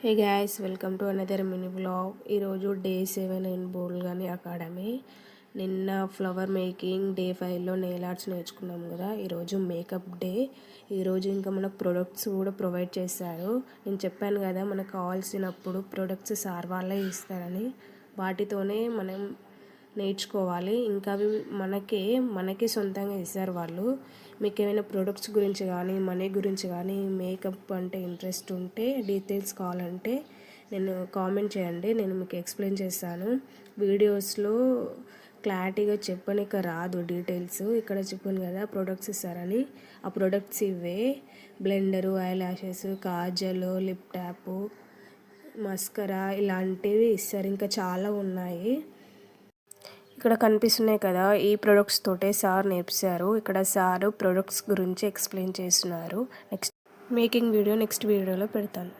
Hey guys, welcome to another mini blog. ఈరోజు day 7 in బోల్గని academy. నిన్న flower making, day 5లో nail arts నేర్చుకున్నాం కదా. ఈరోజు మేకప్ డే. ఈరోజు ఇంకా మనకు ప్రొడక్ట్స్ కూడా ప్రొవైడ్ చేశారు. నేను చెప్పాను కదా, మనకు కావాల్సినప్పుడు ప్రొడక్ట్స్ సార్ వాళ్ళే ఇస్తారని. వాటితోనే మనం నేర్చుకోవాలి. ఇంకా అవి మనకే సొంతంగా ఇస్తారు వాళ్ళు. మీకు ఏమైనా ప్రొడక్ట్స్ గురించి కానీ, మనీ గురించి కానీ, మేకప్ అంటే ఇంట్రెస్ట్ ఉంటే, డీటెయిల్స్ కావాలంటే నేను కామెంట్ చేయండి, నేను మీకు ఎక్స్ప్లెయిన్ చేస్తాను. వీడియోస్లో క్లారిటీగా చెప్పనిక రాదు డీటెయిల్స్. ఇక్కడ చెప్పాను కదా ప్రొడక్ట్స్ ఇస్తారని, ఆ ప్రొడక్ట్స్ ఇవే: blender, eye lashes, kajal, lip ట్యాప్, మస్కరా ఇలాంటివి ఇస్తారు. ఇంకా చాలా ఉన్నాయి. ఇక్కడ కనిపిస్తున్నాయి కదా, ఈ ప్రొడక్ట్స్ తోటే సార్ నేర్పించారు. ఇక్కడ సార్ ప్రొడక్ట్స్ గురించి ఎక్స్ప్లెయిన్ చేస్తున్నారు. నెక్స్ట్ మేకింగ్ వీడియో నెక్స్ట్ వీడియోలో పెడతాను.